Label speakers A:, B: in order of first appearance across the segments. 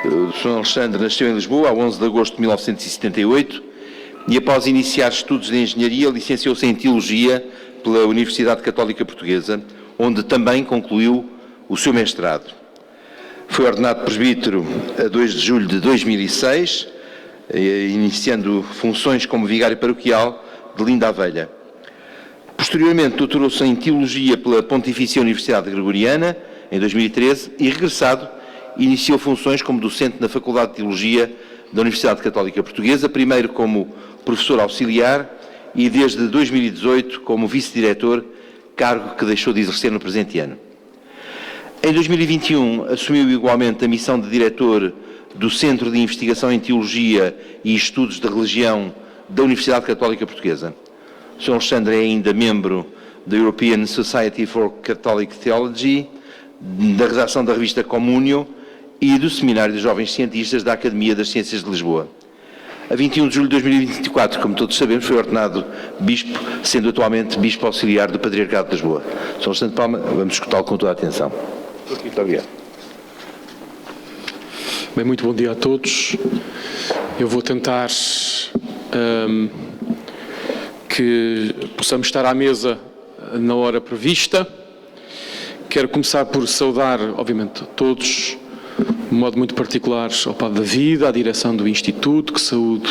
A: O Sr. Alexandre nasceu em Lisboa a 11 de agosto de 1978 e, após iniciar estudos de engenharia, licenciou-se em Teologia pela Universidade Católica Portuguesa, onde também concluiu o seu mestrado. Foi ordenado presbítero a 2 de julho de 2006, iniciando funções como vigário paroquial de Linda a Velha. Posteriormente, doutorou-se em Teologia pela Pontifícia Universidade Gregoriana, em 2013, e, regressado, iniciou funções como docente na Faculdade de Teologia da Universidade Católica Portuguesa, primeiro como professor auxiliar e, desde 2018, como vice-diretor, cargo que deixou de exercer no presente ano. Em 2021, assumiu igualmente a missão de diretor do Centro de Investigação em Teologia e Estudos da Religião da Universidade Católica Portuguesa. O Sr. Alexandre é ainda membro da European Society for Catholic Theology, da redação da revista Communio e do Seminário de Jovens Cientistas da Academia das Ciências de Lisboa. A 21 de julho de 2024, como todos sabemos, foi ordenado bispo, sendo atualmente bispo auxiliar do Patriarcado de Lisboa. Sr. Alexandre Palma, vamos escutá-lo com toda a atenção. Muito obrigado.
B: Bem, muito bom dia a todos. Eu vou tentar que possamos estar à mesa na hora prevista. Quero começar por saudar, obviamente, todos, de modo muito particular, ao Padre David, à direção do Instituto, que saúdo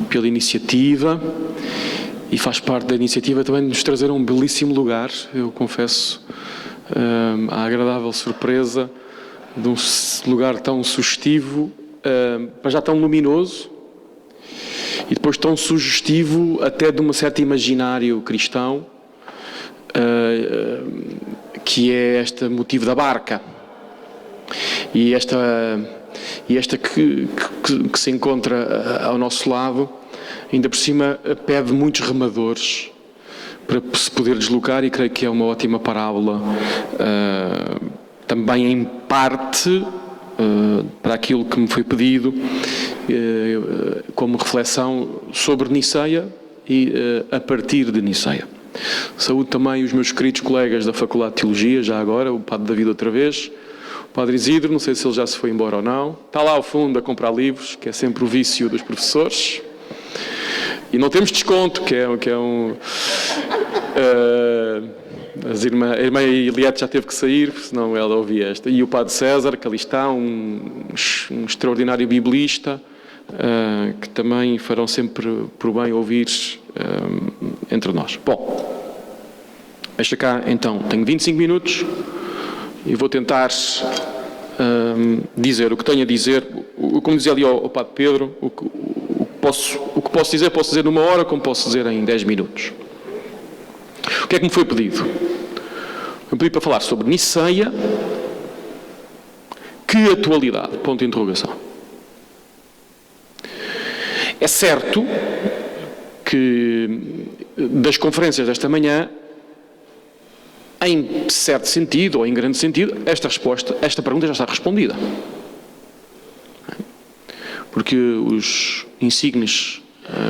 B: pela iniciativa, e faz parte da iniciativa também de nos trazer a um belíssimo lugar, eu confesso, a agradável surpresa de um lugar tão sugestivo, mas já tão luminoso, e depois tão sugestivo até de um certo imaginário cristão, que é este motivo da barca. E esta que se encontra ao nosso lado, ainda por cima, pede muitos remadores para se poder deslocar, e creio que é uma ótima parábola, também em parte, para aquilo que me foi pedido, como reflexão sobre Niceia e a partir de Niceia. Saúdo também os meus queridos colegas da Faculdade de Teologia, já agora, o Padre David outra vez, o Padre Isidro, não sei se ele já se foi embora ou não, está lá ao fundo a comprar livros, que é sempre o vício dos professores, e não temos desconto, que é um... a irmã Eliette já teve que sair, senão ela ouvia esta, e o Padre César, que ali está, um extraordinário biblista, que também farão sempre por bem ouvir entre nós. Bom, deixa cá então, tenho 25 minutos e vou tentar dizer o que tenho a dizer, como dizia ali ao Padre Pedro, o que posso dizer numa hora, como posso dizer em 10 minutos. O que é que me foi pedido? Me pedido para falar sobre Niceia, que atualidade, ponto de interrogação. É certo que das conferências desta manhã, em certo sentido, ou em grande sentido, esta pergunta já está respondida. Porque os insignes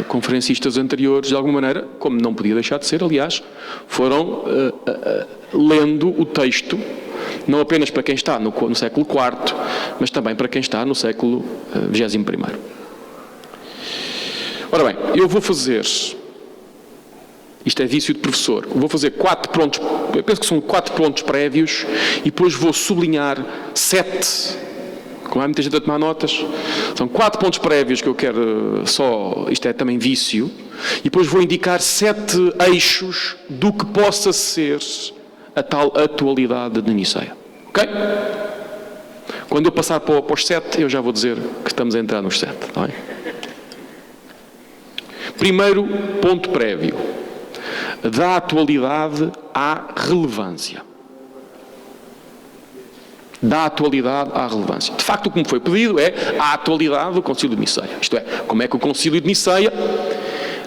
B: conferencistas anteriores, de alguma maneira, como não podia deixar de ser, aliás, foram lendo o texto, não apenas para quem está no século IV, mas também para quem está no século XXI. Ora bem, eu vou fazer, isto é vício de professor, vou fazer 4 pontos, eu penso que são 4 pontos prévios, e depois vou sublinhar 7, como há muita gente a tomar notas, são 4 pontos prévios que eu quero só, isto é também vício, e depois vou indicar 7 eixos do que possa ser a tal atualidade de Niceia. Ok? Quando eu passar para os 7, eu já vou dizer que estamos a entrar nos 7, está bem? Primeiro ponto prévio, da atualidade à relevância. Da atualidade à relevância. De facto, o que me foi pedido é a atualidade do Concílio de Niceia. Isto é, como é que o Concílio de Niceia,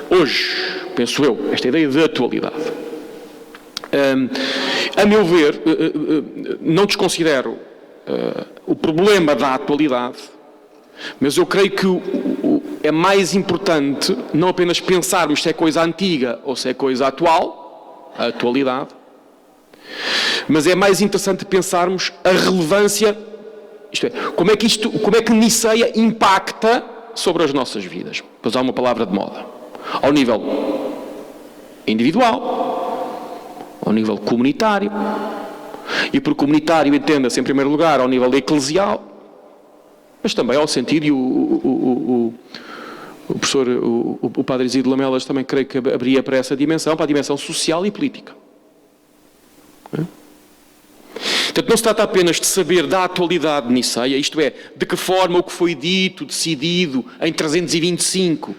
B: hoje, penso eu, esta ideia de atualidade. A meu ver, não desconsidero o problema da atualidade, mas eu creio que é mais importante não apenas pensarmos se é coisa antiga ou se é coisa atual, a atualidade, mas é mais interessante pensarmos a relevância Isto é, como é que Niceia impacta sobre as nossas vidas? Para usar uma palavra de moda. Ao nível individual, ao nível comunitário, e por comunitário entenda-se em primeiro lugar ao nível eclesial, mas também ao sentido, e o professor, o padre Isidro Lamelas também creio que abria para essa dimensão, para a dimensão social e política. Portanto, não se trata apenas de saber da atualidade de Niceia, isto é, de que forma o que foi dito, decidido em 325,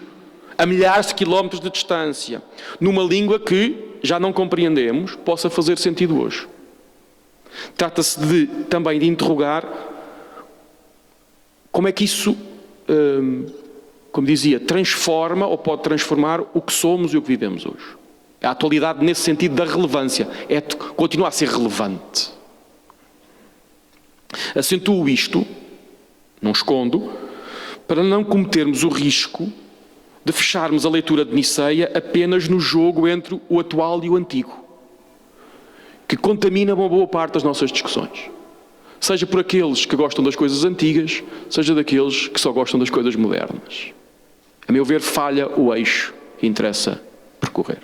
B: a milhares de quilómetros de distância, numa língua que já não compreendemos, possa fazer sentido hoje. Trata-se também de interrogar como é que isso, como dizia, transforma ou pode transformar o que somos e o que vivemos hoje. A atualidade nesse sentido da relevância, continua a ser relevante. Acentuo isto, não escondo, para não cometermos o risco de fecharmos a leitura de Niceia apenas no jogo entre o atual e o antigo, que contamina uma boa parte das nossas discussões. Seja por aqueles que gostam das coisas antigas, seja daqueles que só gostam das coisas modernas. A meu ver, falha o eixo que interessa percorrer.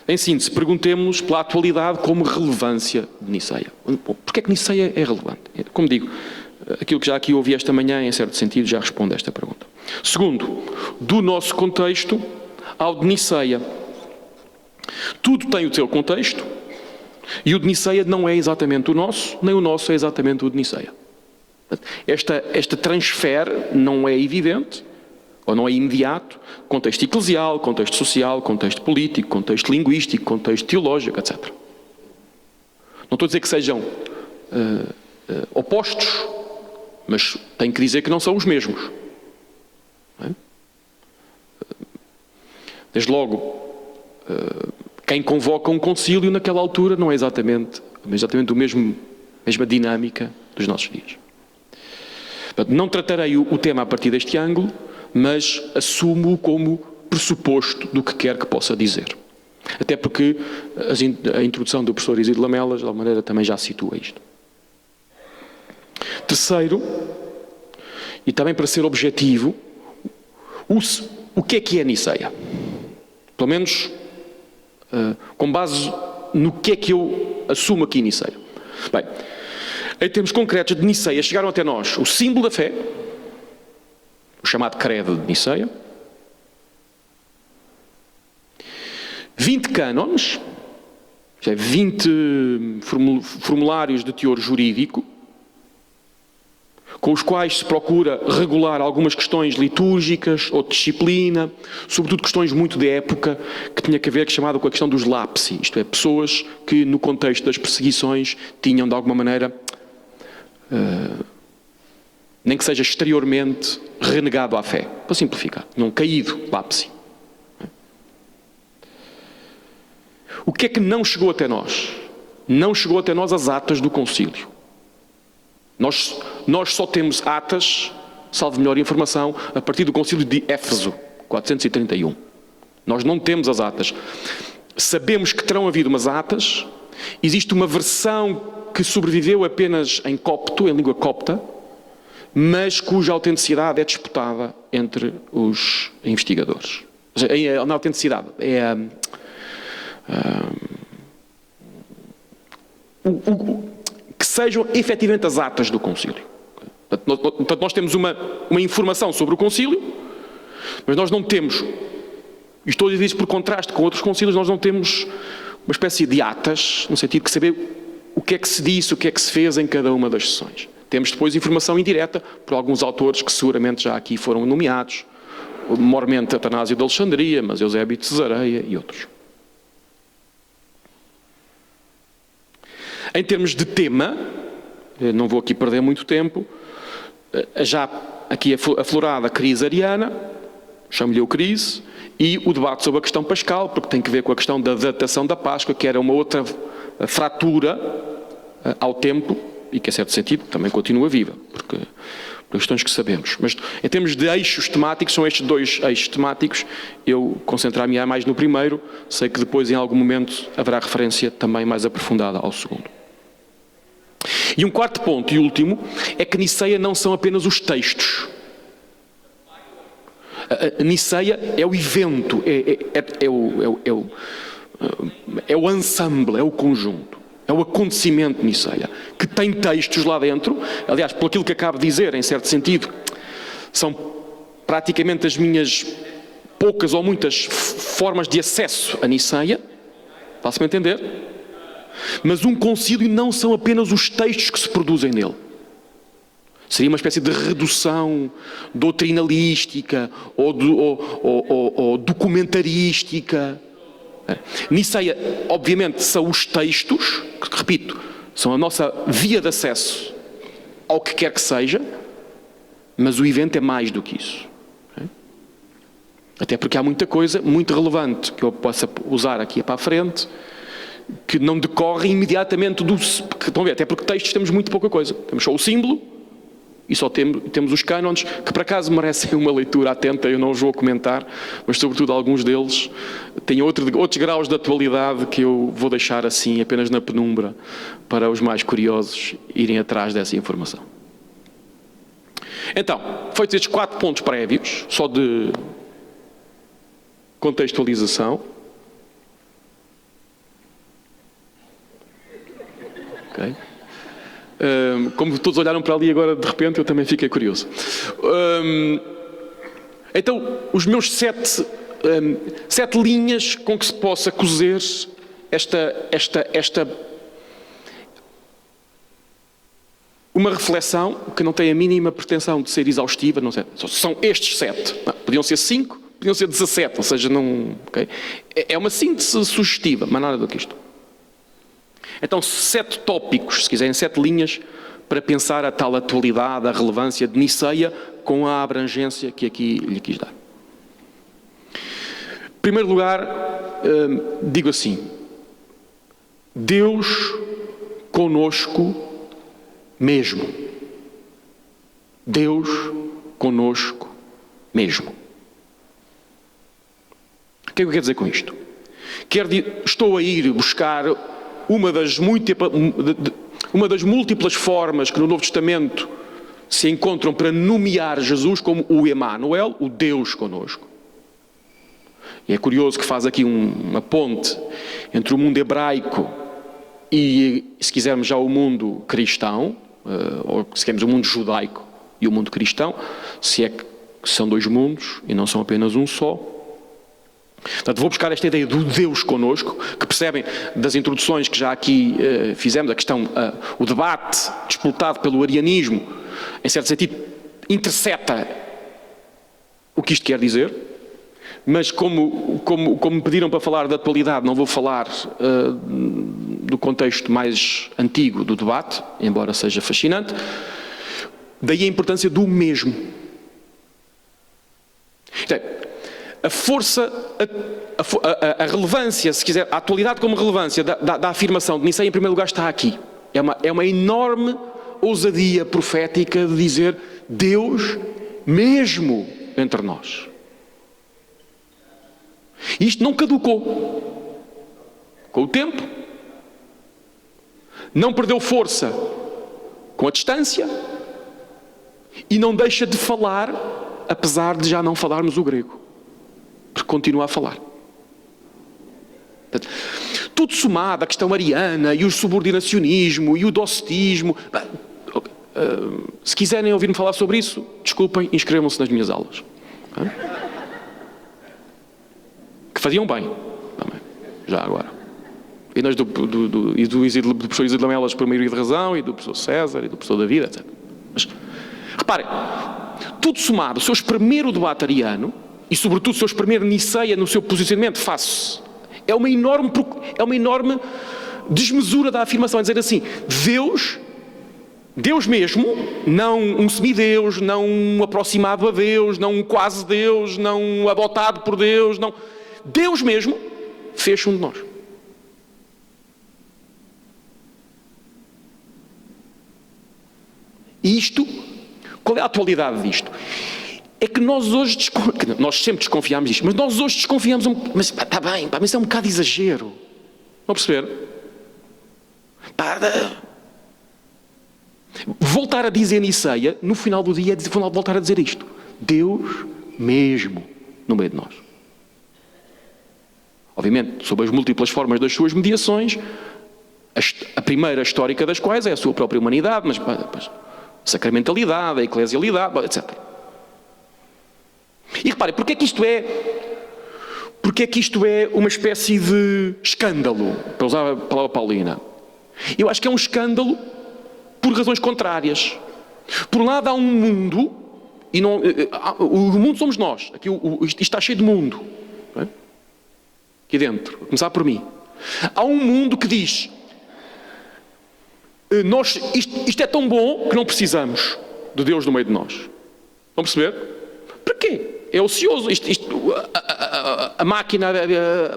B: Em síntese, perguntemos pela atualidade como relevância de Niceia. Porquê é que Niceia é relevante? Como digo, aquilo que já aqui ouvi esta manhã, em certo sentido, já responde a esta pergunta. Segundo, do nosso contexto ao de Niceia. Tudo tem o seu contexto e o de Niceia não é exatamente o nosso, nem o nosso é exatamente o de Niceia. Esta transfer não é evidente, ou não é imediato, contexto eclesial, contexto social, contexto político, contexto linguístico, contexto teológico, etc. Não estou a dizer que sejam opostos, mas tenho que dizer que não são os mesmos. Não é? Desde logo, quem convoca um concílio naquela altura não é exatamente a mesma dinâmica dos nossos dias. Portanto, não tratarei o tema a partir deste ângulo, mas assumo-o como pressuposto do que quer que possa dizer. Até porque a introdução do professor Isidro Lamelas, de alguma maneira, também já situa isto. Terceiro, e também para ser objetivo, o que é Niceia? Pelo menos com base no que é que eu assumo aqui em Niceia. Bem, em termos concretos de Niceia, chegaram até nós o símbolo da fé, o chamado credo de Niceia, 20 cânones, 20 formulários de teor jurídico, com os quais se procura regular algumas questões litúrgicas ou de disciplina, sobretudo questões muito de época, que tinha que ver chamado com a questão dos lapsi, isto é, pessoas que no contexto das perseguições tinham de alguma maneira, nem que seja exteriormente, renegado à fé, para simplificar, tinham caído, lapsi. O que é que não chegou até nós? Não chegou até nós as atas do concílio. Nós só temos atas, salvo melhor informação, a partir do concílio de Éfeso, 431. Nós não temos as atas. Sabemos que terão havido umas atas. Existe uma versão que sobreviveu apenas em copto, em língua copta, mas cuja autenticidade é disputada entre os investigadores. Na autenticidade, que sejam efetivamente as atas do concílio. Portanto, nós temos uma informação sobre o concílio, mas nós não temos, e estou a dizer isso por contraste com outros concílios, nós não temos uma espécie de atas, no sentido de saber o que é que se disse, o que é que se fez em cada uma das sessões. Temos depois informação indireta por alguns autores que seguramente já aqui foram nomeados, mormente Atanásio de Alexandria, mas Eusébio de Cesareia e outros. Em termos de tema, não vou aqui perder muito tempo, já aqui aflorada a crise ariana, chamo-lhe o crise, e o debate sobre a questão pascal, porque tem que ver com a questão da datação da Páscoa, que era uma outra fratura ao tempo, e que, em certo sentido, também continua viva, porque por questões que sabemos. Mas, em termos de eixos temáticos, são estes dois eixos temáticos, eu concentrar-me mais no primeiro, sei que depois, em algum momento, haverá referência também mais aprofundada ao segundo. E um quarto ponto e último é que Niceia não são apenas os textos. A Niceia é o evento, é o ensemble, é o conjunto, é o acontecimento de Niceia, que tem textos lá dentro. Aliás, por aquilo que acabo de dizer, em certo sentido, são praticamente as minhas poucas ou muitas formas de acesso a Niceia, faço-me entender? Mas um concílio não são apenas os textos que se produzem nele. Seria uma espécie de redução doutrinalística ou documentarística. Niceia, obviamente, são os textos, que, repito, são a nossa via de acesso ao que quer que seja, mas o evento é mais do que isso. Até porque há muita coisa muito relevante que eu possa usar aqui para a frente, que não decorre imediatamente do... Estão a ver? Até porque textos temos muito pouca coisa. Temos só o símbolo e só temos os cânones, que por acaso merecem uma leitura atenta, eu não os vou comentar, mas sobretudo alguns deles têm outros graus de atualidade que eu vou deixar assim apenas na penumbra para os mais curiosos irem atrás dessa informação. Então, feitos estes 4 pontos prévios, só de contextualização, okay. Como todos olharam para ali agora, de repente, eu também fiquei curioso. Então, os meus 7 linhas com que se possa cozer uma reflexão que não tem a mínima pretensão de ser exaustiva, não sei, são estes 7. Podiam ser 5, podiam ser 17, ou seja, não... Okay? É uma síntese sugestiva, mas nada do que isto. Então, 7 tópicos, se quiserem, 7 linhas para pensar a tal atualidade, a relevância de Niceia com a abrangência que aqui lhe quis dar. Em primeiro lugar, digo assim: Deus conosco mesmo. Deus conosco mesmo. O que é que eu quero dizer com isto? Estou a ir buscar uma das múltiplas formas que no Novo Testamento se encontram para nomear Jesus como o Emanuel, o Deus conosco. E é curioso que faz aqui uma ponte entre o mundo hebraico e, se quisermos, já o mundo cristão, ou se quisermos o mundo judaico e o mundo cristão, se é que são 2 mundos e não são apenas um só. Portanto, vou buscar esta ideia do Deus conosco, que percebem das introduções que já aqui fizemos, a questão, o debate disputado pelo arianismo, em certo sentido, intercepta o que isto quer dizer, mas como me pediram para falar da atualidade, não vou falar do contexto mais antigo do debate, embora seja fascinante, daí a importância do mesmo. Então, a força, a relevância, se quiser, a atualidade como relevância da afirmação de Niceia, em primeiro lugar, está aqui. É uma enorme ousadia profética de dizer Deus mesmo entre nós. E isto não caducou com o tempo, não perdeu força com a distância e não deixa de falar, apesar de já não falarmos o grego. Porque continua a falar. Tudo somado, a questão ariana e o subordinacionismo e o docetismo. Se quiserem ouvir-me falar sobre isso, desculpem, inscrevam-se nas minhas aulas. Que faziam bem, também, já agora. E nas do professor Isidro Lamelas, por maioria de razão, e do professor César, e do professor David, etc. Mas, reparem, tudo somado, se eu espremer o debate ariano, e sobretudo se eu espremer Niceia no seu posicionamento face, é uma enorme desmesura da afirmação, é dizer assim, Deus mesmo, não um semideus, não um aproximado a Deus, não um quase Deus, não um adotado por Deus, não... Deus mesmo fez um de nós. E isto, qual é a atualidade disto? É que nós hoje, nós sempre desconfiámos disto, mas nós hoje desconfiamos, mas está bem, mas isso é um bocado de exagero. Vão perceber? Voltar a dizer Niceia, no final do dia, é voltar a dizer isto. Deus mesmo no meio de nós. Obviamente, sob as múltiplas formas das suas mediações, a primeira histórica das quais é a sua própria humanidade, mas a sacramentalidade, a eclesialidade, etc. E repare, porque é que isto é uma espécie de escândalo, para usar a palavra paulina? Eu acho que é um escândalo por razões contrárias. Por um lado há um mundo, e não, o mundo somos nós, aqui isto está cheio de mundo, não é? Aqui dentro, a começar por mim. Há um mundo que diz, isto é tão bom que não precisamos de Deus no meio de nós. Vão perceber? Para quê? É ocioso. A máquina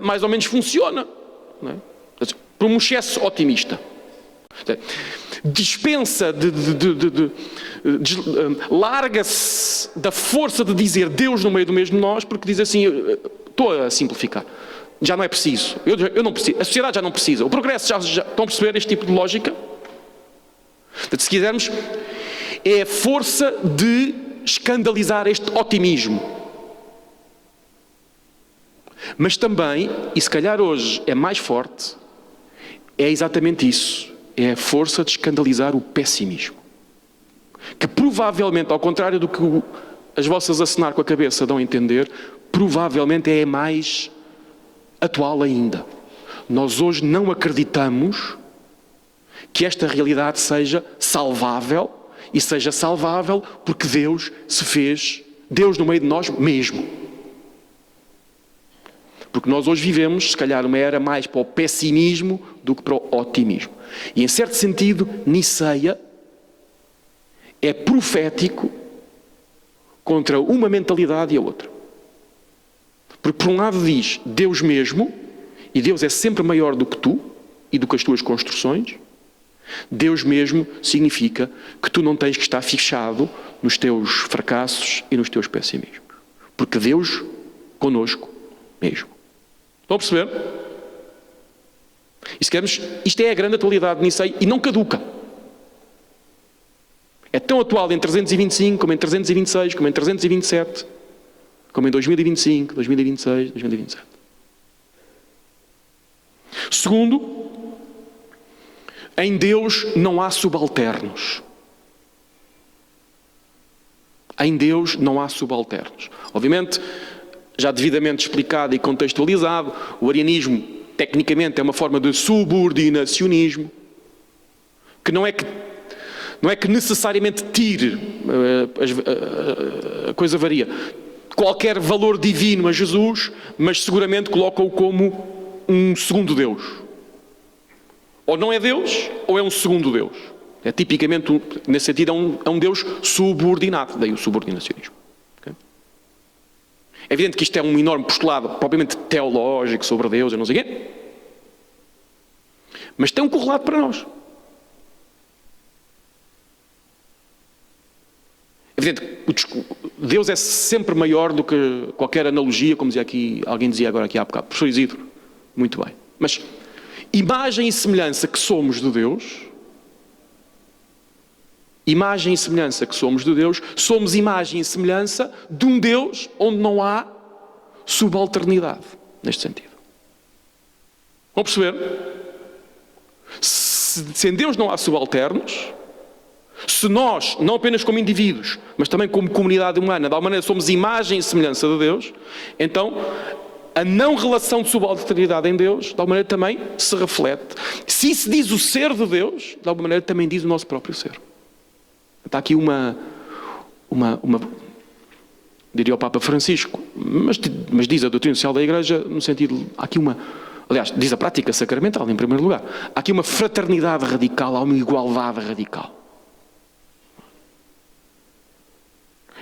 B: mais ou menos funciona. Não é? Por um excesso otimista. Dispensa, larga-se da força de dizer Deus no meio do mesmo nós, porque diz assim, estou a simplificar, já não é preciso, eu não preciso, a sociedade já não precisa, o progresso já estão a perceber este tipo de lógica? Se quisermos, é a força de escandalizar este otimismo. Mas também, e se calhar hoje é mais forte, é exatamente isso. É a força de escandalizar o pessimismo. Que provavelmente, ao contrário do que as vossas acenar com a cabeça dão a entender, provavelmente é mais atual ainda. Nós hoje não acreditamos que esta realidade seja salvável, e seja salvável porque Deus se fez, Deus no meio de nós mesmo. Porque nós hoje vivemos, se calhar, uma era mais para o pessimismo do que para o otimismo. E, em certo sentido, Niceia é profético contra uma mentalidade e a outra. Porque, por um lado, diz Deus mesmo, e Deus é sempre maior do que tu e do que as tuas construções. Deus mesmo significa que tu não tens que estar fixado nos teus fracassos e nos teus pessimismos. Porque Deus conosco mesmo. Estão a perceber? E se queremos, isto é a grande atualidade de Niceia e não caduca. É tão atual em 325, como em 326, como em 327, como em 2025, 2026, 2027. Segundo, em Deus não há subalternos. Em Deus não há subalternos. Obviamente, já devidamente explicado e contextualizado, o arianismo, tecnicamente, é uma forma de subordinacionismo, que não é que necessariamente tire, a coisa varia, qualquer valor divino a Jesus, mas seguramente coloca-o como um segundo Deus. Ou não é Deus, ou é um segundo Deus. É tipicamente, nesse sentido, é um Deus subordinado, daí o subordinacionismo. Okay? É evidente que isto é um enorme postulado, propriamente teológico, sobre Deus, eu não sei o quê. Mas tem um correlato para nós. É evidente que Deus é sempre maior do que qualquer analogia, como dizia aqui, alguém dizia agora aqui há bocado, professor Isidro, muito bem. Mas imagem e semelhança que somos de Deus, imagem e semelhança que somos de Deus, somos imagem e semelhança de um Deus onde não há subalternidade, neste sentido. Vão perceber? Se em Deus não há subalternos, se nós, não apenas como indivíduos, mas também como comunidade humana, de alguma maneira somos imagem e semelhança de Deus, então a não relação de subalternidade em Deus, de alguma maneira também se reflete. Se isso diz o ser de Deus, de alguma maneira também diz o nosso próprio ser. Está aqui uma diria o Papa Francisco, mas diz a doutrina social da Igreja, no sentido, há aqui aliás, diz a prática sacramental, em primeiro lugar. Há aqui uma fraternidade radical, há uma igualdade radical.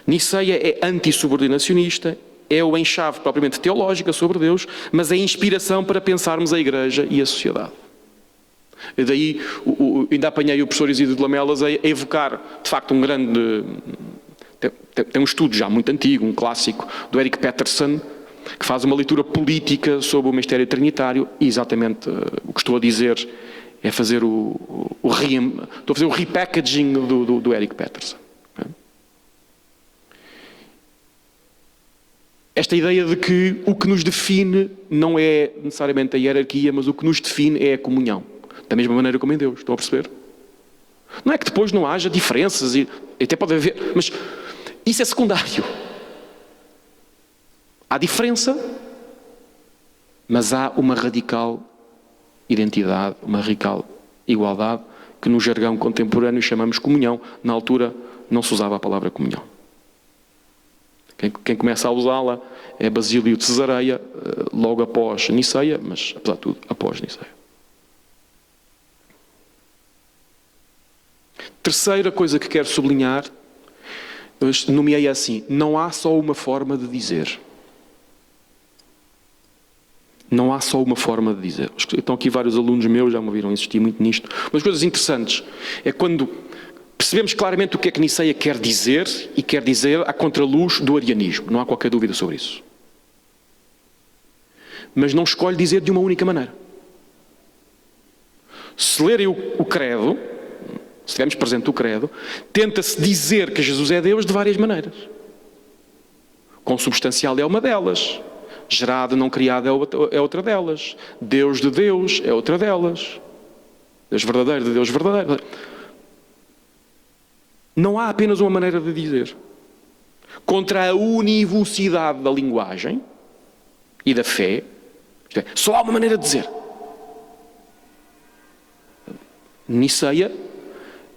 B: Niceia é antissubordinacionista, é o enxave propriamente teológica sobre Deus, mas é inspiração para pensarmos a Igreja e a sociedade. E daí, ainda apanhei o professor Isidro de Lamelas a evocar, de facto, um grande... Tem um estudo já muito antigo, um clássico, do Eric Peterson, que faz uma leitura política sobre o mistério trinitário, e exatamente o que estou a dizer É fazer estou a fazer o repackaging do Eric Peterson. Esta ideia de que o que nos define não é necessariamente a hierarquia, mas o que nos define é a comunhão. Da mesma maneira como em Deus. Estão a perceber? Não é que depois não haja diferenças, e até pode haver, mas isso é secundário. Há diferença, mas há uma radical identidade, uma radical igualdade, que no jargão contemporâneo chamamos comunhão. Na altura não se usava a palavra comunhão. Quem começa a usá-la é Basílio de Cesareia, logo após Niceia, mas apesar de tudo, após Niceia. Terceira coisa que quero sublinhar, eu nomeei assim: não há só uma forma de dizer. Não há só uma forma de dizer. Estão aqui vários alunos meus, já me ouviram insistir muito nisto. Uma das coisas interessantes é quando percebemos claramente o que é que Niceia quer dizer, e quer dizer à contraluz do arianismo. Não há qualquer dúvida sobre isso. Mas não escolhe dizer de uma única maneira. Se lerem o credo, se tivermos presente o credo, tenta-se dizer que Jesus é Deus de várias maneiras. Consubstancial é uma delas. Gerado, não criado é outra delas. Deus de Deus é outra delas. Deus verdadeiro de Deus verdadeiro. Não há apenas uma maneira de dizer. Contra a univocidade da linguagem e da fé, só há uma maneira de dizer. Niceia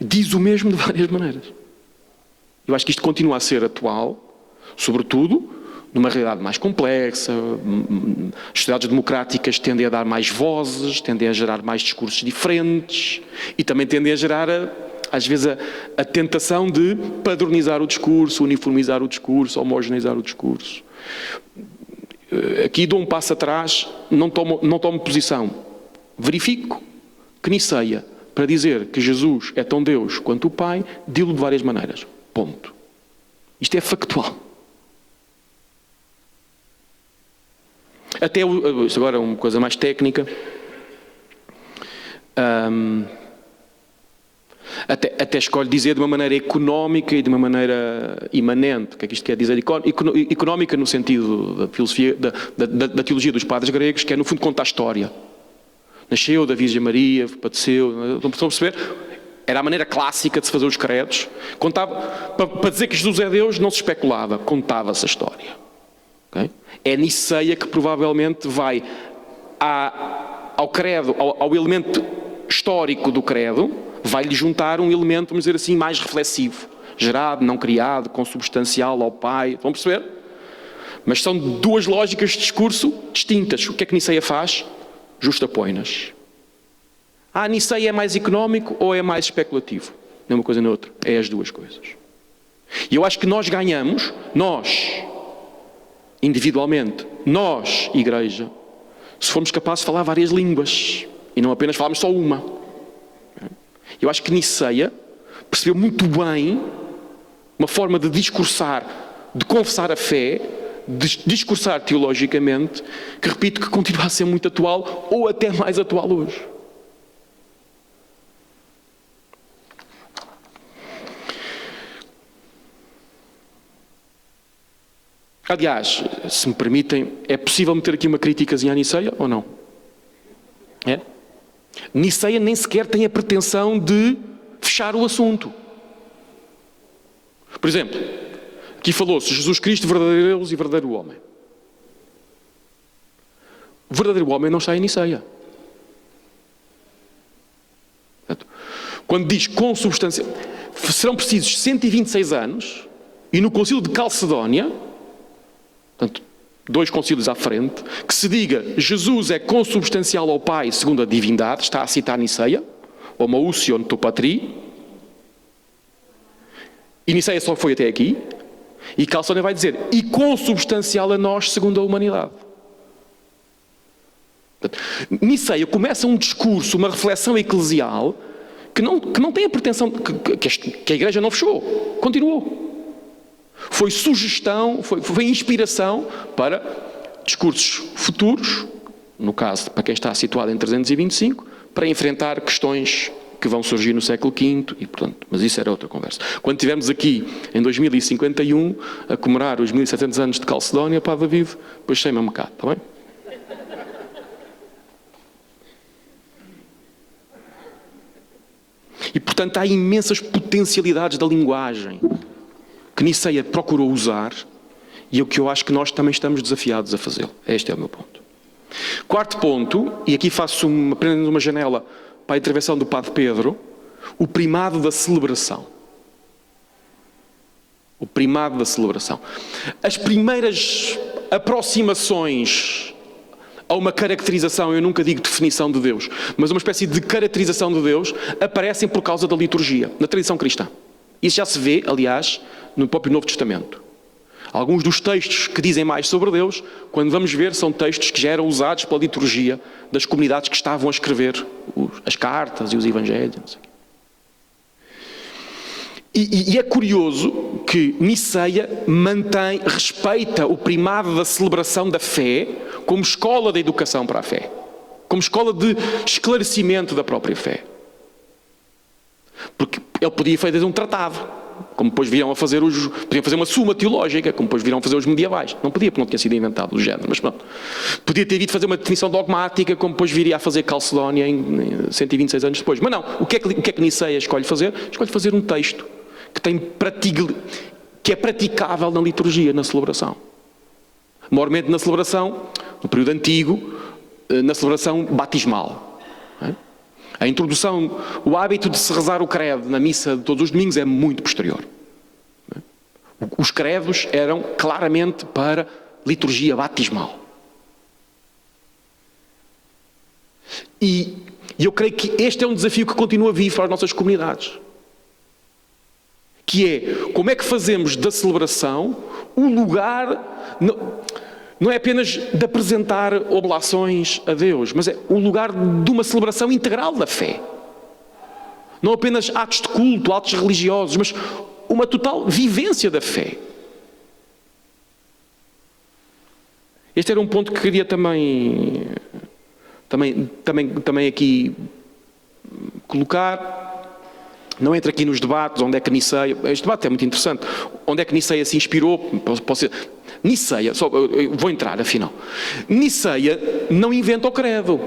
B: diz o mesmo de várias maneiras. Eu acho que isto continua a ser atual, sobretudo numa realidade mais complexa. As sociedades democráticas tendem a dar mais vozes, tendem a gerar mais discursos diferentes e também tendem a gerar, às vezes, a tentação de padronizar o discurso, uniformizar o discurso, homogeneizar o discurso. Aqui dou um passo atrás, não tomo posição. Verifico que Niceia, para dizer que Jesus é tão Deus quanto o Pai, dilo de várias maneiras. Ponto. Isto é factual. Isto agora é uma coisa mais técnica. Até escolhe dizer de uma maneira económica e de uma maneira imanente. O que é que isto quer dizer? Económica no sentido da filosofia, da teologia dos padres gregos, que é no fundo contar a história. Nasceu da Virgem Maria, padeceu. Estão a perceber? Era a maneira clássica de se fazer os credos. Para dizer que Jesus é Deus não se especulava, contava-se a história. Okay? É Niceia que provavelmente vai ao credo, ao elemento histórico do credo, vai-lhe juntar um elemento, vamos dizer assim, mais reflexivo. Gerado, não criado, consubstancial ao Pai. Estão a perceber? Mas são duas lógicas de discurso distintas. O que é que Niceia faz? Justapõe-nas. Niceia é mais económico ou é mais especulativo? Nem uma coisa nem outra. É as duas coisas. E eu acho que nós ganhamos, nós, individualmente, nós, Igreja, se formos capazes de falar várias línguas e não apenas falarmos só uma. Eu acho que Niceia percebeu muito bem uma forma de discursar, de confessar a fé, de discursar teologicamente, que repito que continua a ser muito atual ou até mais atual hoje. Aliás, se me permitem, é possível meter aqui uma criticazinha à Niceia ou não? É? Niceia nem sequer tem a pretensão de fechar o assunto. Por exemplo, aqui falou-se Jesus Cristo, verdadeiro Deus e verdadeiro homem. O verdadeiro homem não está em Niceia. Portanto, quando diz consubstancial, serão precisos 126 anos e no concílio de Calcedónia, portanto, 2 concílios à frente, que se diga Jesus é consubstancial ao Pai segundo a divindade, está a citar Niceia, homoousion to patri, e Niceia só foi até aqui, e Calcedónia vai dizer, e consubstancial a nós segundo a humanidade. Portanto, Niceia começa um discurso, uma reflexão eclesial, que não tem a pretensão, que a Igreja não fechou, continuou. Foi sugestão, foi inspiração para discursos futuros, no caso, para quem está situado em 325, para enfrentar questões que vão surgir no século V, e, portanto, mas isso era outra conversa. Quando estivermos aqui, em 2051, a comemorar os 1700 anos de Calcedónia, Padre David, depois cheima um bocado, está bem? E, portanto, há imensas potencialidades da linguagem que Niceia procurou usar e é o que eu acho que nós também estamos desafiados a fazê-lo. Este é o meu ponto. Quarto ponto, e aqui faço apenas uma janela para a intervenção do Padre Pedro, o primado da celebração. O primado da celebração. As primeiras aproximações a uma caracterização, eu nunca digo definição de Deus, mas uma espécie de caracterização de Deus, aparecem por causa da liturgia, na tradição cristã. Isso já se vê, aliás, no próprio Novo Testamento. Alguns dos textos que dizem mais sobre Deus, quando vamos ver, são textos que já eram usados pela liturgia das comunidades que estavam a escrever as cartas e os evangelhos. Não sei. E é curioso que Niceia respeita o primado da celebração da fé como escola de educação para a fé, como escola de esclarecimento da própria fé. Porque ele podia fazer um tratado, como depois podiam fazer uma suma teológica, como depois viram fazer os medievais. Não podia, porque não tinha sido inventado o género, mas pronto. Podia ter ido fazer uma definição dogmática, como depois viria a fazer Calcedónia em 126 anos depois. Mas não, o que é que Niceia escolhe fazer? Escolhe fazer um texto que é praticável na liturgia, na celebração. Maiormente na celebração, no período antigo, na celebração batismal. A introdução, o hábito de se rezar o credo na missa de todos os domingos é muito posterior. Os credos eram claramente para liturgia batismal. E eu creio que este é um desafio que continua vivo para as nossas comunidades. Que é, como é que fazemos da celebração o lugar, não é apenas de apresentar oblações a Deus, mas é o lugar de uma celebração integral da fé. Não apenas atos de culto, atos religiosos, mas uma total vivência da fé. Este era um ponto que queria também aqui colocar. Não entra aqui nos debates, onde é que Niceia... Este debate é muito interessante. Onde é que Niceia se inspirou? Niceia, eu vou entrar afinal. Niceia não inventa o credo.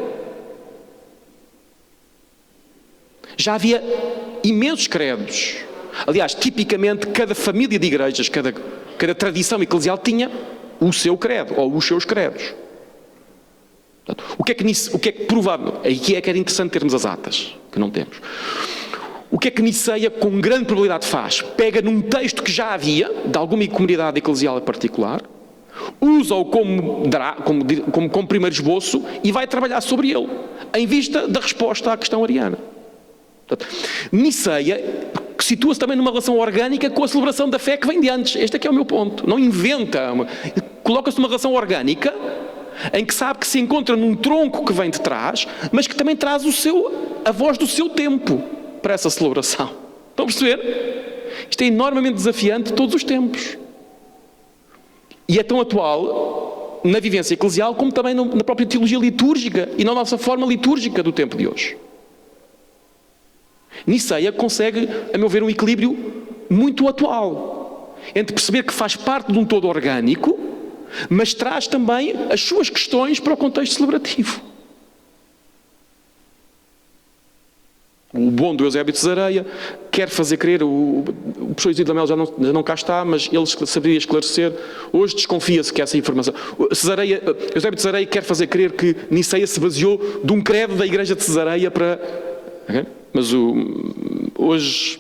B: Já havia imensos credos. Aliás, tipicamente, cada família de igrejas, cada tradição eclesial tinha o seu credo, ou os seus credos. Portanto, o que é que provável... Aqui é que era interessante termos as atas, que não temos. O que é que Niceia, com grande probabilidade, faz? Pega num texto que já havia, de alguma comunidade eclesial particular, usa-o como primeiro esboço e vai trabalhar sobre ele, em vista da resposta à questão ariana. Portanto, Niceia situa-se também numa relação orgânica com a celebração da fé que vem de antes. Este é que é o meu ponto. Não inventa. Coloca-se numa relação orgânica em que sabe que se encontra num tronco que vem de trás, mas que também traz a voz do seu tempo para essa celebração. Estão a perceber? Isto é enormemente desafiante todos os tempos. E é tão atual na vivência eclesial como também na própria teologia litúrgica e na nossa forma litúrgica do tempo de hoje. Niceia consegue, a meu ver, um equilíbrio muito atual entre perceber que faz parte de um todo orgânico, mas traz também as suas questões para o contexto celebrativo. O bom do Eusébio de Cesareia quer fazer crer, o professor Isidro Lamelo já não cá está, mas ele saberia esclarecer. Hoje desconfia-se que essa informação... Eusébio de Cesareia quer fazer crer que Niceia se baseou de um credo da igreja de Cesareia para... Okay? Mas hoje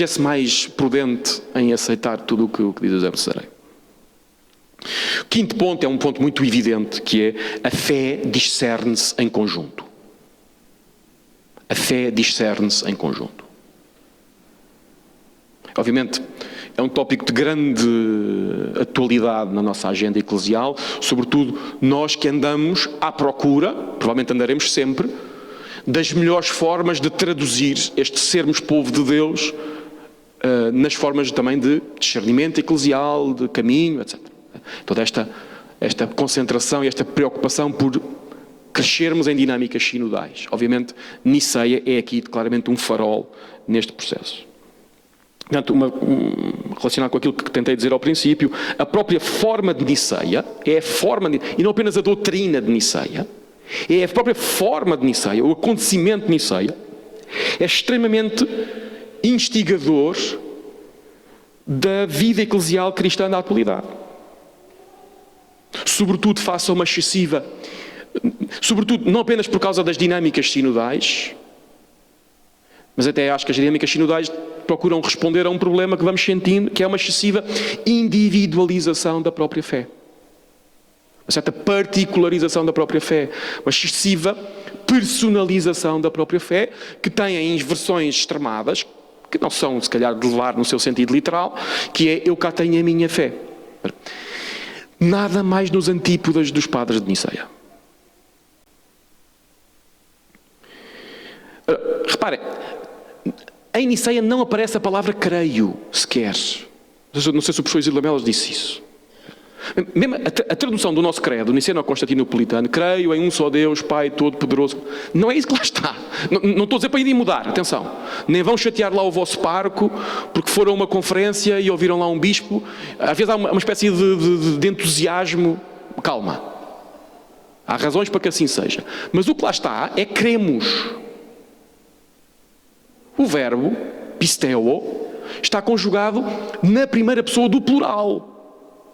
B: é-se mais prudente em aceitar tudo o que diz Eusébio de Cesareia. O quinto ponto é um ponto muito evidente, que é a fé discerne-se em conjunto. A fé discerne-se em conjunto. Obviamente, é um tópico de grande atualidade na nossa agenda eclesial, sobretudo nós que andamos à procura, provavelmente andaremos sempre, das melhores formas de traduzir este sermos povo de Deus nas formas também de discernimento eclesial, de caminho, etc. Toda esta concentração e esta preocupação por crescermos em dinâmicas sinodais. Obviamente, Niceia é aqui claramente um farol neste processo. Portanto, relacionado com aquilo que tentei dizer ao princípio, a própria forma de Niceia, e não apenas a doutrina de Niceia, é a própria forma de Niceia, o acontecimento de Niceia, é extremamente instigador da vida eclesial cristã da atualidade. Sobretudo face a uma excessiva, sobretudo não apenas por causa das dinâmicas sinodais, mas até acho que as dinâmicas sinodais procuram responder a um problema que vamos sentindo, que é uma excessiva individualização da própria fé. Uma certa particularização da própria fé, uma excessiva personalização da própria fé, que tem versões extremadas, que não são, se calhar, de levar no seu sentido literal, que é, eu cá tenho a minha fé. Nada mais nos antípodas dos padres de Niceia. Reparem, em Niceia não aparece a palavra creio, sequer. Não sei se o professor Isidro Lamelas disse isso. Mesmo a tradução do nosso credo, niceno-constantinopolitano, creio em um só Deus, Pai Todo-Poderoso, não é isso que lá está. Não estou a dizer para irem mudar, atenção. Nem vão chatear lá o vosso pároco, porque foram a uma conferência e ouviram lá um bispo. Às vezes há uma espécie de entusiasmo. Calma. Há razões para que assim seja. Mas o que lá está é cremos. O verbo, pisteo, está conjugado na primeira pessoa do plural.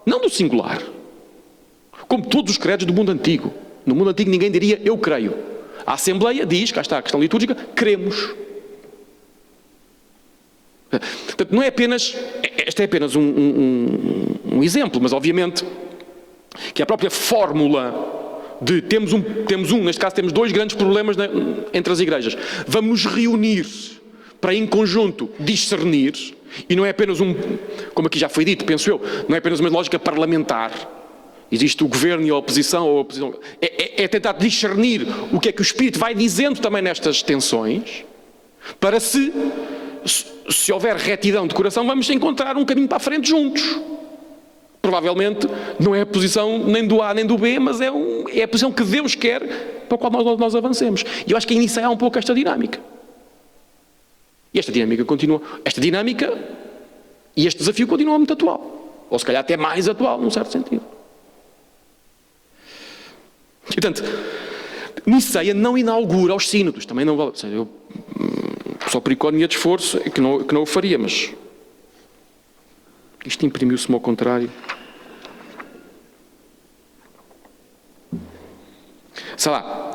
B: Não do singular. Como todos os credos do mundo antigo. No mundo antigo ninguém diria eu creio. A Assembleia diz, cá está a questão litúrgica, cremos. Portanto, não é apenas, este é apenas um exemplo, mas obviamente que a própria fórmula de neste caso temos dois grandes problemas entre as igrejas. Vamos nos reunir para em conjunto discernir. E não é apenas como aqui já foi dito, penso eu, não é apenas uma lógica parlamentar. Existe o governo e a oposição. É tentar discernir o que é que o Espírito vai dizendo também nestas tensões, para se houver retidão de coração, vamos encontrar um caminho para a frente juntos. Provavelmente não é a posição nem do A nem do B, mas é a posição que Deus quer para a qual nós avancemos. E eu acho que iniciar um pouco esta dinâmica. E esta dinâmica e este desafio continuam muito atual. Ou se calhar até mais atual, num certo sentido. E, portanto, Niceia não inaugura os sínodos. Também não vale. Eu, só por economia de esforço, que não o faria, mas isto imprimiu-se-me ao contrário. Sei lá.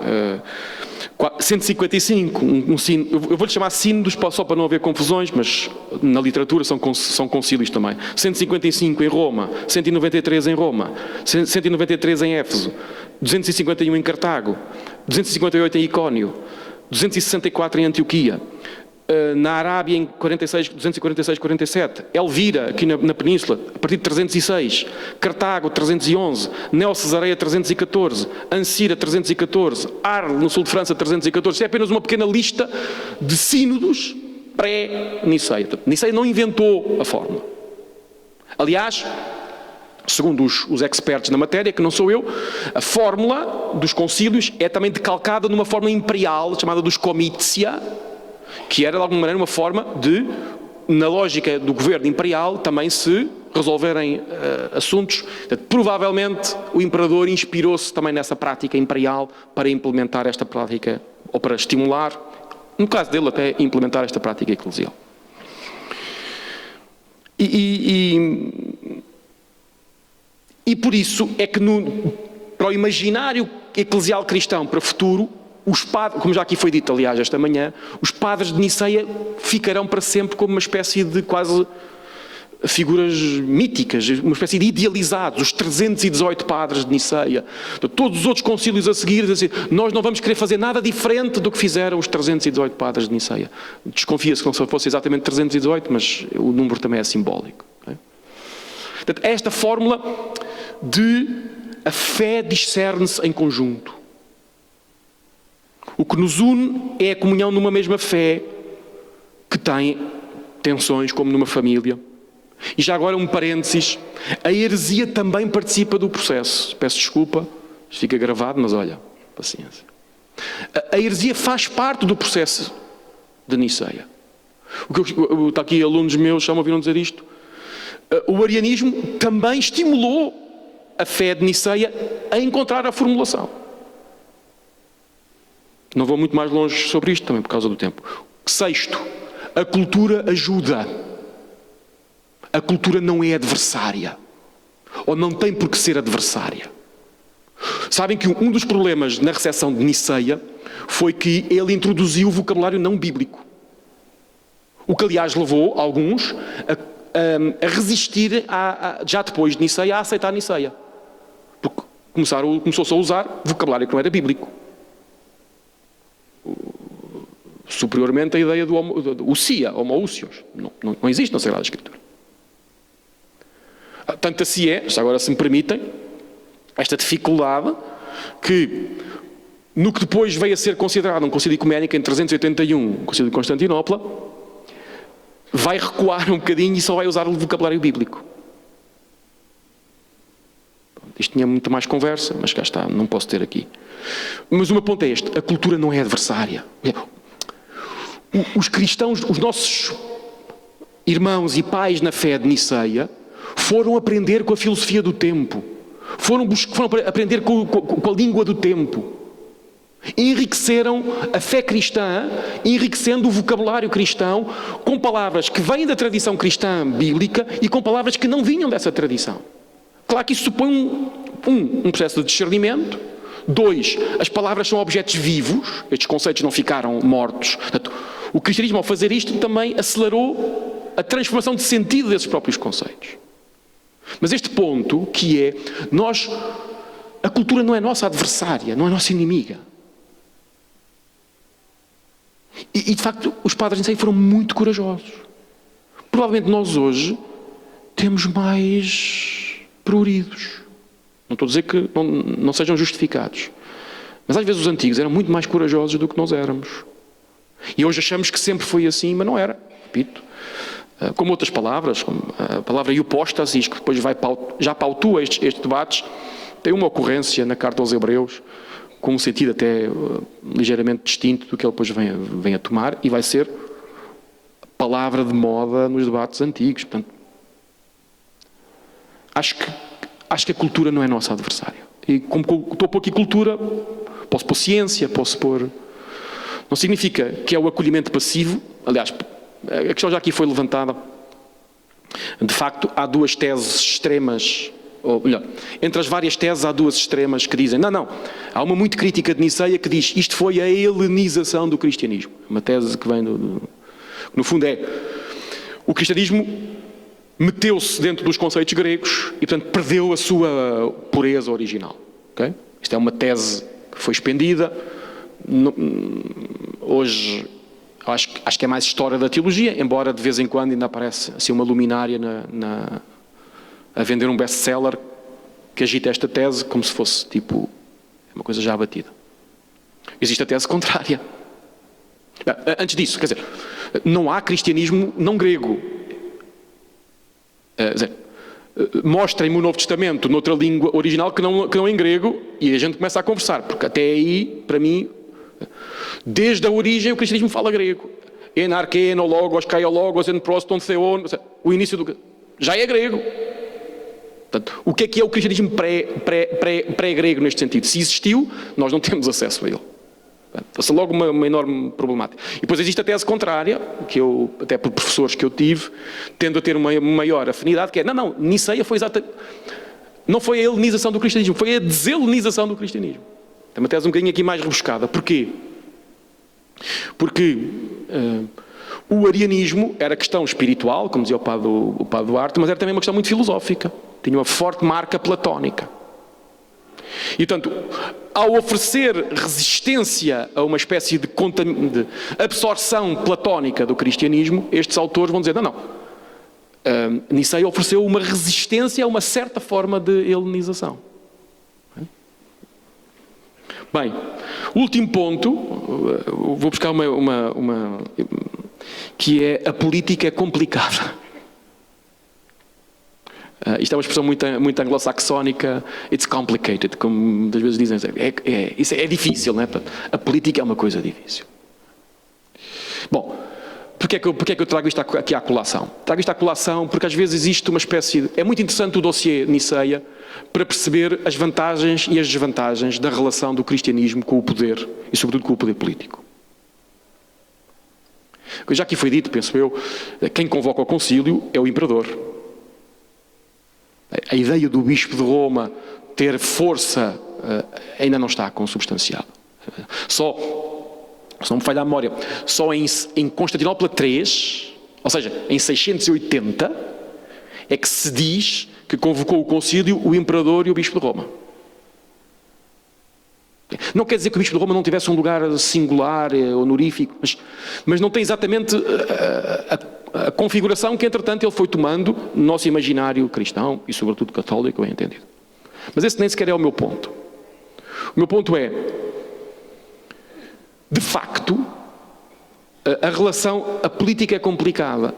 B: 155, um sino, eu vou-lhe chamar sínodos só para não haver confusões, mas na literatura são concílios também. 155 em Roma, 193 em Roma, 193 em Éfeso, 251 em Cartago, 258 em Icónio, 264 em Antioquia, na Arábia em 246-47, Elvira, aqui na Península, a partir de 306, Cartago 311, Neo-Cesareia 314, Ancira 314, Arles, no sul de França 314. Isto é apenas uma pequena lista de sínodos pré-Niceia. Niceia não inventou a fórmula. Aliás, segundo os expertos na matéria, que não sou eu, a fórmula dos concílios é também decalcada numa fórmula imperial chamada dos comitia, que era de alguma maneira uma forma de, na lógica do governo imperial, também se resolverem assuntos. Provavelmente o imperador inspirou-se também nessa prática imperial para implementar esta prática, ou para estimular, no caso dele até implementar esta prática eclesial. E por isso é que para o imaginário eclesial cristão para o futuro, os padres, como já aqui foi dito, aliás, esta manhã, os padres de Niceia ficarão para sempre como uma espécie de quase figuras míticas, uma espécie de idealizados, os 318 padres de Niceia. Todos os outros concílios a seguir, dizem, nós não vamos querer fazer nada diferente do que fizeram os 318 padres de Niceia. Desconfia-se que não fosse exatamente 318, mas o número também é simbólico. Portanto, esta fórmula de a fé discerne-se em conjunto. O que nos une é a comunhão numa mesma fé que tem tensões como numa família. E já agora um parênteses, a heresia também participa do processo. Peço desculpa, isto fica gravado, mas olha, paciência. A heresia faz parte do processo de Niceia. Está aqui alunos meus já me ouviram dizer isto. O arianismo também estimulou a fé de Niceia a encontrar a formulação. Não vou muito mais longe sobre isto, também por causa do tempo. Sexto, a cultura ajuda. A cultura não é adversária. Ou não tem por que ser adversária. Sabem que um dos problemas na recepção de Niceia foi que ele introduziu o vocabulário não bíblico. O que, aliás, levou alguns a resistir, já depois de Niceia, a aceitar Niceia. Porque começou-se a usar vocabulário que não era bíblico. Superiormente a ideia do ousia, homoousios. Não existe na Sagrada Escritura. Tanto assim é, já agora se me permitem, esta dificuldade que, no que depois veio a ser considerado um concílio ecuménico em 381, o concílio de Constantinopla, vai recuar um bocadinho e só vai usar o vocabulário bíblico. Isto tinha muito mais conversa, mas cá está, não posso ter aqui. Mas o meu ponto é este, a cultura não é adversária. Os cristãos, os nossos irmãos e pais na fé de Niceia, foram aprender com a filosofia do tempo. Foram aprender com a língua do tempo. Enriqueceram a fé cristã, enriquecendo o vocabulário cristão com palavras que vêm da tradição cristã bíblica e com palavras que não vinham dessa tradição. Claro que isso supõe um processo de discernimento. 2, as palavras são objetos vivos, estes conceitos não ficaram mortos. Portanto, o cristianismo, ao fazer isto, também acelerou a transformação de sentido desses próprios conceitos. Mas este ponto, que é, a cultura não é nossa adversária, não é nossa inimiga. E de facto, os padres de Niceia foram muito corajosos. Provavelmente nós hoje temos mais pruridos. Não estou a dizer que não sejam justificados. Mas às vezes os antigos eram muito mais corajosos do que nós éramos. E hoje achamos que sempre foi assim, mas não era. Repito. Como outras palavras, como a palavra hipóstasis, que depois já pautua estes debates, tem uma ocorrência na carta aos Hebreus, com um sentido até ligeiramente distinto do que ele depois vem a tomar, e vai ser palavra de moda nos debates antigos. Portanto, acho que a cultura não é nossa adversária. E como estou a pôr aqui cultura, posso pôr ciência, posso pôr... Não significa que é o acolhimento passivo. Aliás, a questão já aqui foi levantada. De facto, há duas teses extremas, ou melhor, entre as várias teses há duas extremas que dizem, não, há uma muito crítica de Niceia que diz, isto foi a helenização do cristianismo. Uma tese que vem no fundo é, o cristianismo meteu-se dentro dos conceitos gregos e, portanto, perdeu a sua pureza original. Okay? Isto é uma tese que foi expendida. Hoje, acho que é mais história da teologia, embora de vez em quando ainda aparece assim, uma luminária a vender um best-seller que agita esta tese como se fosse, tipo, uma coisa já abatida. Existe a tese contrária. Antes disso, quer dizer, não há cristianismo não grego. Mostrem-me o Novo Testamento noutra língua original que não em grego e a gente começa a conversar, porque até aí, para mim, desde a origem o cristianismo fala grego. En arche, en logos, kai logos, en proston theon, o início já é grego. Portanto, o que é o cristianismo pré-grego neste sentido? Se existiu, nós não temos acesso a ele. Portanto, logo uma enorme problemática. E depois existe a tese contrária, que eu, até por professores que eu tive, tendo a ter uma maior afinidade, que é, não, Niceia foi exatamente... Não foi a helenização do cristianismo, foi a deselenização do cristianismo. É uma tese um bocadinho aqui mais rebuscada. Porquê? Porque o arianismo era questão espiritual, como dizia o padre Duarte, mas era também uma questão muito filosófica. Tinha uma forte marca platónica. E, portanto, ao oferecer resistência a uma espécie de absorção platónica do cristianismo, estes autores vão dizer, Niceia ofereceu uma resistência a uma certa forma de helenização. Bem, último ponto, vou buscar uma que é a política é complicada. Isto é uma expressão muito anglo-saxónica, it's complicated, como muitas vezes dizem, isso é difícil, não é? A política é uma coisa difícil. Bom, porque é que eu trago isto aqui à colação? Trago isto à colação porque às vezes existe uma espécie de... É muito interessante o dossiê Niceia para perceber as vantagens e as desvantagens da relação do cristianismo com o poder e sobretudo com o poder político. Já aqui foi dito, penso eu, quem convoca o concílio é o imperador. A ideia do bispo de Roma ter força ainda não está consubstanciada. Só, se não me falha a memória, só em Constantinopla III, ou seja, em 680, é que se diz que convocou o concílio o imperador e o bispo de Roma. Não quer dizer que o bispo de Roma não tivesse um lugar singular, honorífico, mas não tem exatamente a configuração que, entretanto, ele foi tomando no nosso imaginário cristão e, sobretudo, católico, bem entendido. Mas esse nem sequer é o meu ponto. O meu ponto é, de facto, a relação, a política é complicada.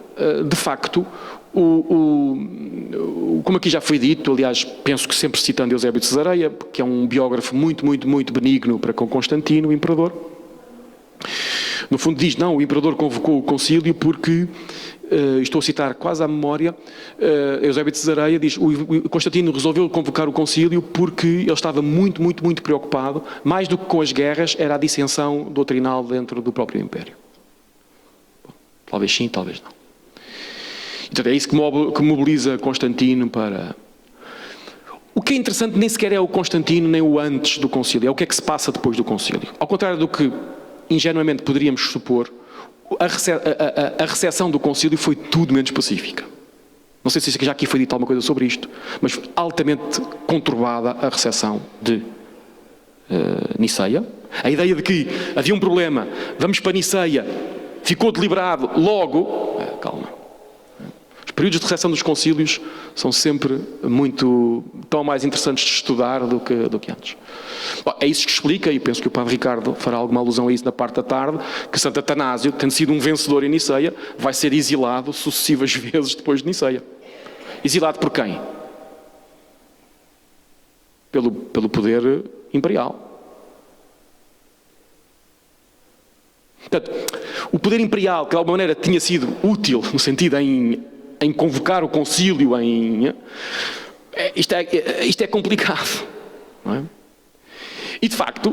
B: De facto, como aqui já foi dito, aliás, penso que sempre citando Eusébio de Cesareia, que é um biógrafo muito benigno para com Constantino, o imperador. No fundo diz, não, o imperador convocou o concílio porque, estou a citar quase à memória, Eusébio de Cesareia diz, o Constantino resolveu convocar o concílio porque ele estava muito preocupado, mais do que com as guerras, era a dissensão doutrinal dentro do próprio império. Bom, talvez sim, talvez não. Então é isso que mobiliza Constantino para... O que é interessante nem sequer é o Constantino, nem o antes do concílio, é o que é que se passa depois do concílio. Ao contrário do que ingenuamente poderíamos supor, a recepção do concílio foi tudo menos pacífica. Não sei se já aqui foi dito alguma coisa sobre isto, mas altamente conturbada a recepção de Niceia. A ideia de que havia um problema, vamos para Niceia, ficou deliberado, logo... Calma. Os períodos de recepção dos concílios são sempre tão mais interessantes de estudar do que antes. Bom, é isso que explica, e penso que o Padre Ricardo fará alguma alusão a isso na parte da tarde, que Santo Atanásio, tendo sido um vencedor em Niceia, vai ser exilado sucessivas vezes depois de Niceia. Exilado por quem? Pelo poder imperial. Portanto, o poder imperial, que de alguma maneira tinha sido útil, no sentido em convocar o concílio, isto é complicado, não é? E de facto,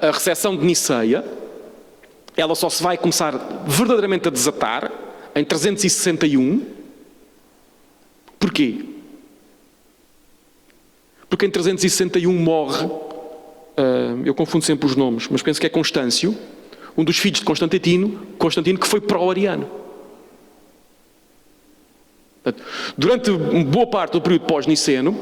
B: a recepção de Niceia, ela só se vai começar verdadeiramente a desatar em 361. Porquê? Porque em 361 morre, eu confundo sempre os nomes, mas penso que é Constâncio, um dos filhos de Constantino, que foi pró-ariano. Durante boa parte do período pós-niceno,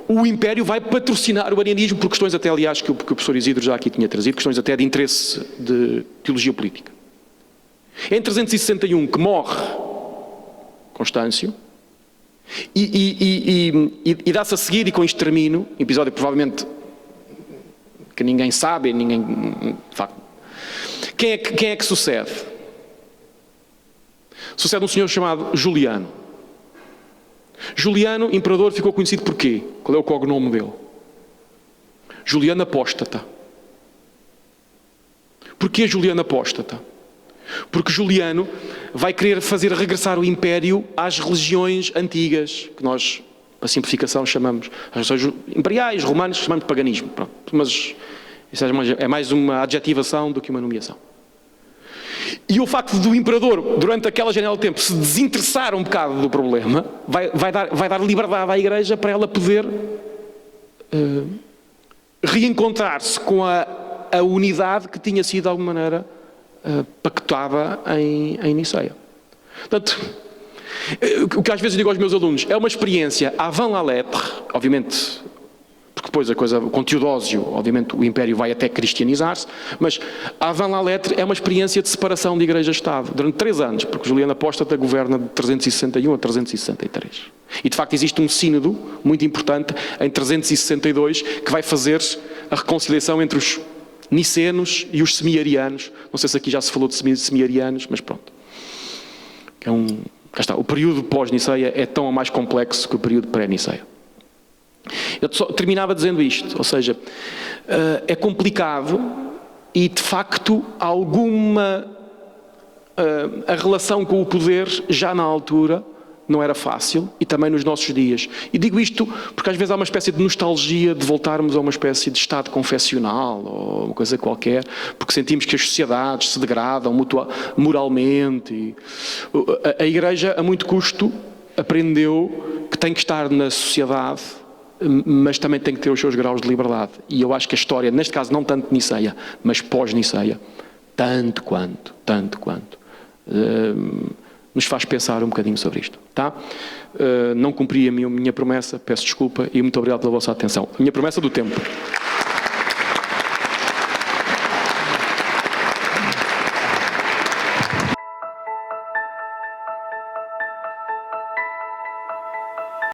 B: o Império vai patrocinar o arianismo por questões até, aliás, que o professor Isidro já aqui tinha trazido, questões até de interesse de teologia política. Em 361 que morre Constâncio, e dá-se a seguir, e com isto termino, episódio provavelmente que ninguém sabe, de facto. Quem é que sucede? Sucede um senhor chamado Juliano. Juliano, imperador, ficou conhecido por quê? Qual é o cognome dele? Juliano Apóstata. Porquê Juliano Apóstata? Porque Juliano vai querer fazer regressar o Império às religiões antigas, que nós, para simplificação, chamamos as religiões imperiais, romanas, chamamos de paganismo. Pronto. Mas isso é mais uma adjetivação do que uma nomeação. E o facto do imperador, durante aquela janela de tempo, se desinteressar um bocado do problema, vai dar liberdade à Igreja para ela poder reencontrar-se com a unidade que tinha sido, de alguma maneira, pactuada em Niceia. Portanto, o que às vezes digo aos meus alunos, é uma experiência avant la lettre, obviamente... Porque depois com Teodósio, obviamente o Império vai até cristianizar-se, mas avant la lettre é uma experiência de separação de Igreja-Estado, durante 3 anos, porque Juliano Apóstata governa de 361 a 363. E de facto existe um sínodo muito importante em 362 que vai fazer a reconciliação entre os nicenos e os semi-arianos. Não sei se aqui já se falou de semi-arianos, mas pronto. É cá está, o período pós-Niceia é tão ou mais complexo que o período pré-Niceia. Eu só terminava dizendo isto, ou seja, é complicado e, de facto, alguma... a relação com o poder, já na altura, não era fácil, e também nos nossos dias. E digo isto porque às vezes há uma espécie de nostalgia de voltarmos a uma espécie de estado confessional, ou uma coisa qualquer, porque sentimos que as sociedades se degradam moralmente. E a Igreja, a muito custo, aprendeu que tem que estar na sociedade, mas também tem que ter os seus graus de liberdade. E eu acho que a história, neste caso não tanto Niceia, mas pós-Niceia, tanto quanto, nos faz pensar um bocadinho sobre isto, tá? Não cumpri a minha promessa, peço desculpa e muito obrigado pela vossa atenção. A minha promessa do tempo.